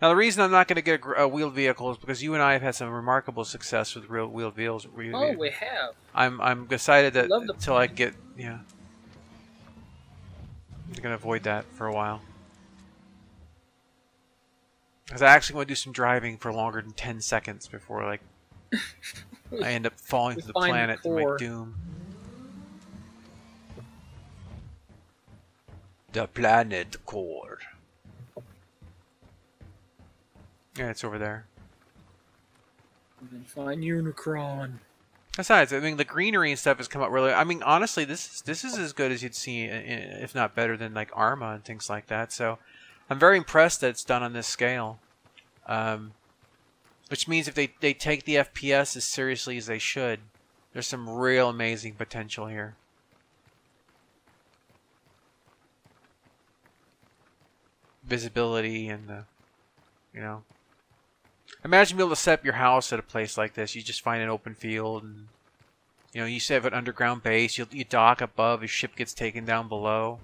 Now, the reason I'm not going to get a wheeled vehicle is because you and I have had some remarkable success with real wheeled vehicles. Oh, we have. I'm decided that Love the until I get I'm going to avoid that for a while. Because I actually want to do some driving for longer than 10 seconds before like I end up falling to the planet to my doom. The planet core. Yeah, it's over there. Find Unicron. Besides, I mean, the greenery and stuff has come out really. I mean, honestly, this is as good as you'd see, if not better than like Arma and things like that. So, I'm very impressed that it's done on this scale. Which means if they take the FPS as seriously as they should, there's some real amazing potential here. Visibility and the, imagine being able to set up your house at a place like this. You just find an open field, and you have an underground base. You dock above. Your ship gets taken down below.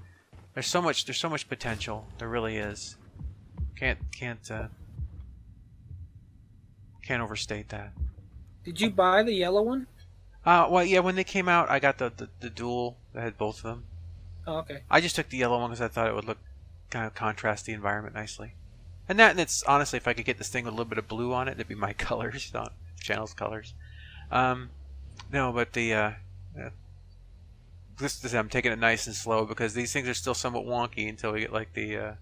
There's so much potential. There really is. Can't overstate that. Did you buy the yellow one? Well, yeah. When they came out, I got the dual that had both of them. Oh, okay. I just took the yellow one because I thought it would look kind of contrast the environment nicely. And it's honestly, if I could get this thing with a little bit of blue on it, it'd be my colors, not channel's colors. No, but the this I'm taking it nice and slow because these things are still somewhat wonky until we get like the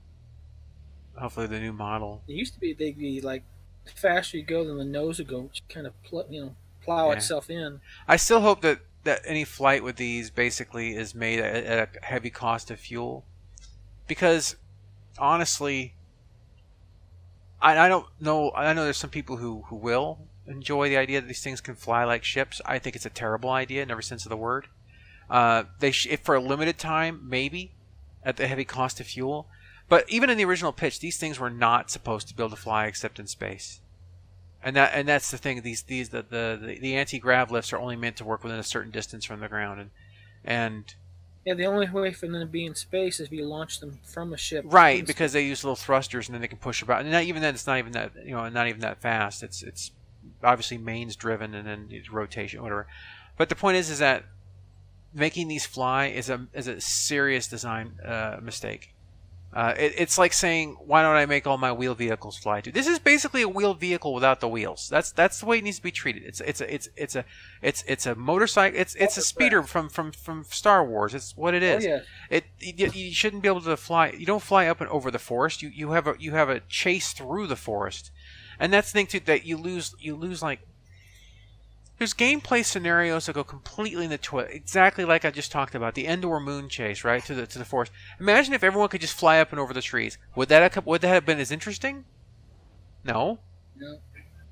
hopefully the new model. It used to be they'd be like the faster you go, then the nose would go, which kind of plow itself in. I still hope that any flight with these basically is made at a heavy cost of fuel, because honestly, I don't know. I know there's some people who will enjoy the idea that these things can fly like ships. I think it's a terrible idea in every sense of the word. If for a limited time, maybe at the heavy cost of fuel. But even in the original pitch, these things were not supposed to be able to fly except in space. And that's the thing. The anti-grav lifts are only meant to work within a certain distance from the ground, and yeah, the only way for them to be in space is if you launch them from a ship. Right, because they use little thrusters and then they can push about. And not even then, it's not even that not even that fast. It's obviously mains driven and then it's rotation, whatever. But the point is that making these fly is a serious design mistake. It's like saying, why don't I make all my wheeled vehicles fly too? This is basically a wheeled vehicle without the wheels. That's the way it needs to be treated. It's a motorcycle. It's a speeder from Star Wars. It's what it is. Oh, yeah. You shouldn't be able to fly. You don't fly up and over the forest. You have a chase through the forest, and that's the thing too, that you lose like. There's gameplay scenarios that go completely in the toilet, exactly like I just talked about, the Endor moon chase, right, to the forest. Imagine if everyone could just fly up and over the trees. Would that have been as interesting? No. No.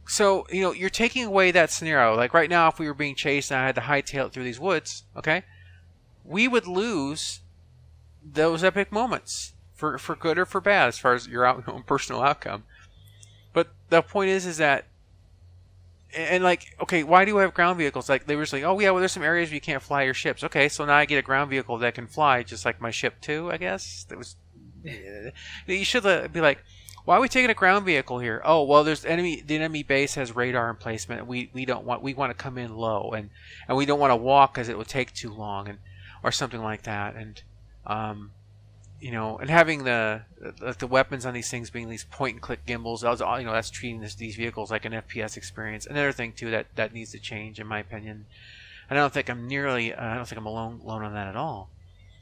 So, you're taking away that scenario. Like right now, if we were being chased and I had to hightail it through these woods, okay, we would lose those epic moments for good or for bad as far as your own personal outcome. But the point is that. And like, okay, why do we have ground vehicles? Like they were just like, oh yeah, well there's some areas where you can't fly your ships. Okay, so now I get a ground vehicle that can fly, just like my ship too. I guess that was. You should be like, why are we taking a ground vehicle here? Oh well, the enemy base has radar emplacement. We want to come in low, and we don't want to walk because it would take too long, or something like that. And and having the weapons on these things being these point and click gimbals, that's treating these vehicles like an FPS experience. Another thing too that needs to change, in my opinion. And I don't think I'm alone on that at all.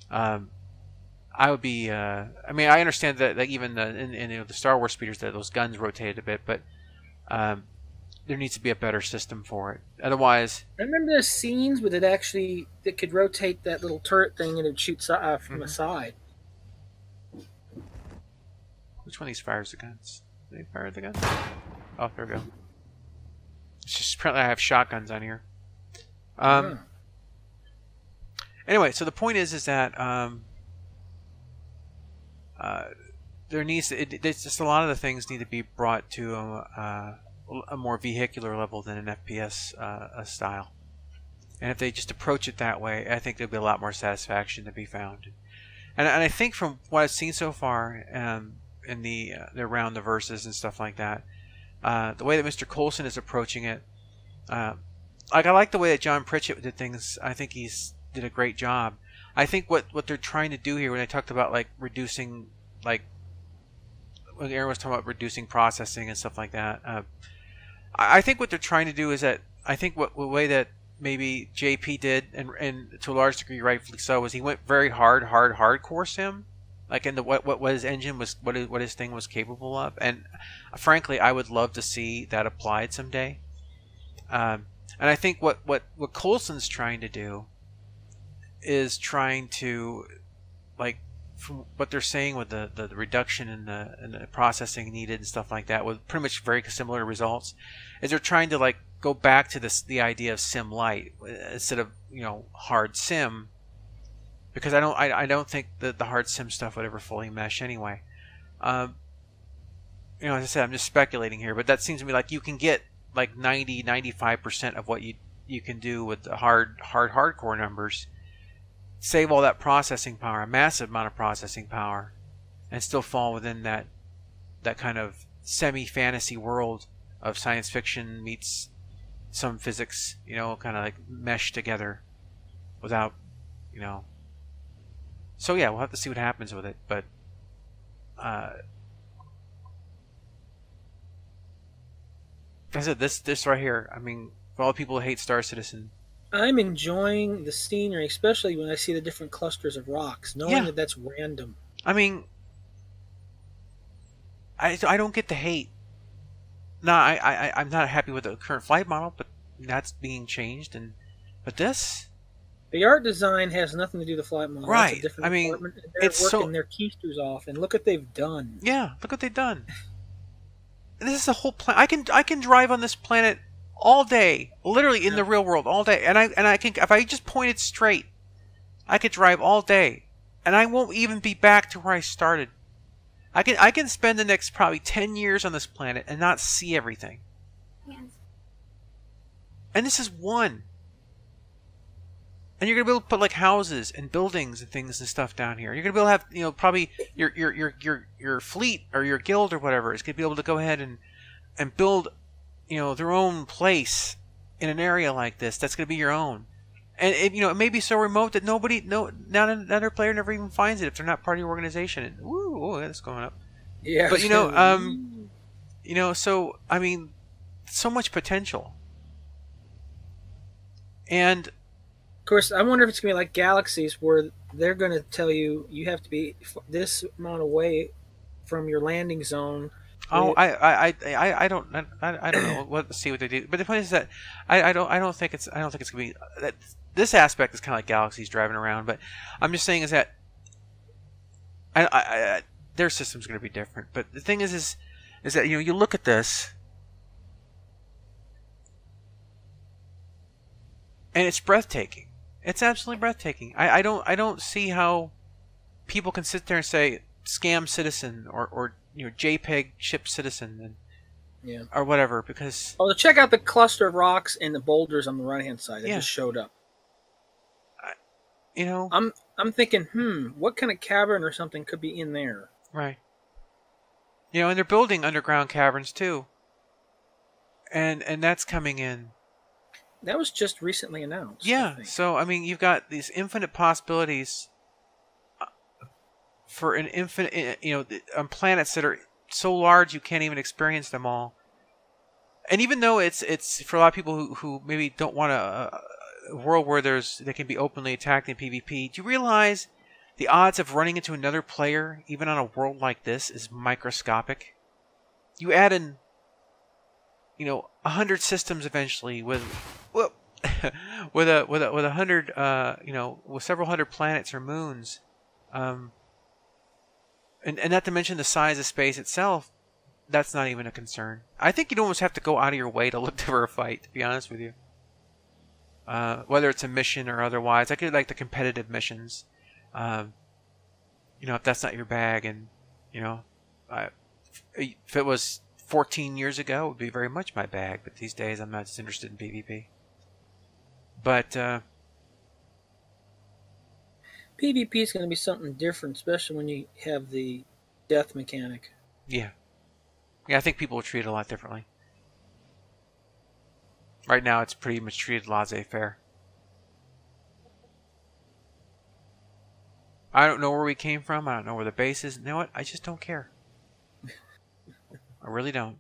I would be. I mean, I understand that even in the Star Wars speeders, that those guns rotated a bit, but there needs to be a better system for it. Otherwise, I remember the scenes with it could rotate that little turret thing and it shoots from the side. Which one of these fires the guns? Do they fire the guns? Oh, there we go. It's just apparently I have shotguns on here. Anyway, so the point is that there needs it's just a lot of the things need to be brought to a more vehicular level than an FPS style. And if they just approach it that way, I think there'll be a lot more satisfaction to be found. And I think from what I've seen so far, in the around the verses and stuff like that. The way that Mr. Coulson is approaching it, like I like the way that John Pritchett did things. I think he's did a great job. I think what they're trying to do here when they talked about like reducing, like when Aaron was talking about reducing processing and stuff like that. I think what they're trying to do is that I think what the way that maybe JP did, and to a large degree rightfully so, was he went very hardcore sim, like in the what his engine was, what his thing was capable of, and frankly I would love to see that applied someday. And I think what Coulson's trying to do is trying to, like, from what they're saying with the reduction in the processing needed and stuff like that, with pretty much very similar results, is they're trying to like go back to the idea of sim light instead of hard sim, because I don't think that the hard sim stuff would ever fully mesh anyway. As I said, I'm just speculating here, but that seems to me like you can get like 95% of what you can do with the hardcore numbers, save all that processing power, a massive amount of processing power, and still fall within that kind of semi-fantasy world of science fiction meets some physics, kind of like mesh together without, So yeah, we'll have to see what happens with it, but I said this right here. I mean, for all the people who hate Star Citizen, I'm enjoying the scenery, especially when I see the different clusters of rocks, knowing that that's random. I mean, I don't get the hate. No, I'm not happy with the current flight model, but that's being changed. But this, the art design has nothing to do with the flight model. Right. That's a different I mean, department. They're working their keysters off, and look what they've done. Yeah, look what they've done. This is a whole planet. I can drive on this planet all day, literally in the real world all day, and I can, if I just point it straight, I could drive all day, and I won't even be back to where I started. I can spend the next probably 10 years on this planet and not see everything. Yes. And this is one. And you're gonna be able to put like houses and buildings and things and stuff down here. You're gonna be able to have, probably your fleet or your guild or whatever is gonna be able to go ahead and build, their own place in an area like this. That's gonna be your own. And it may be so remote that not another player never even finds it if they're not part of your organization. And, ooh, that's going up. Yeah. But so I mean, so much potential. And of course, I wonder if it's gonna be like Galaxies, where they're gonna tell you have to be this amount away from your landing zone. Oh, I don't know what see what they do. But the point is that I don't think it's gonna be that. This aspect is kind of like Galaxies driving around, but I'm just saying is that their system's going to be different. But the thing is that you look at this, and it's breathtaking. It's absolutely breathtaking. I don't see how people can sit there and say scam citizen or JPEG ship citizen or whatever, because check out the cluster of rocks and the boulders on the right hand side. It just showed up. I'm thinking, what kind of cavern or something could be in there? Right. And they're building underground caverns too. And that's coming in. That was just recently announced. Yeah. So I mean, you've got these infinite possibilities for an infinite, on planets that are so large you can't even experience them all. And even though it's for a lot of people who maybe don't want a world where they can be openly attacked in PvP, do you realize the odds of running into another player, even on a world like this, is microscopic? You add in, 100 systems eventually with 100, with several hundred planets or moons, and not to mention the size of space itself. That's not even a concern. I think you'd almost have to go out of your way to look for a fight, to be honest with you. Whether it's a mission or otherwise. I could like the competitive missions. If that's not your bag, and if it was 14 years ago, it would be very much my bag. But these days, I'm not just interested in PvP. But PvP is going to be something different, especially when you have the death mechanic. Yeah. Yeah, I think people will treat it a lot differently. Right now, it's pretty much treated laissez-faire. I don't know where we came from. I don't know where the base is. You know what? I just don't care. I really don't.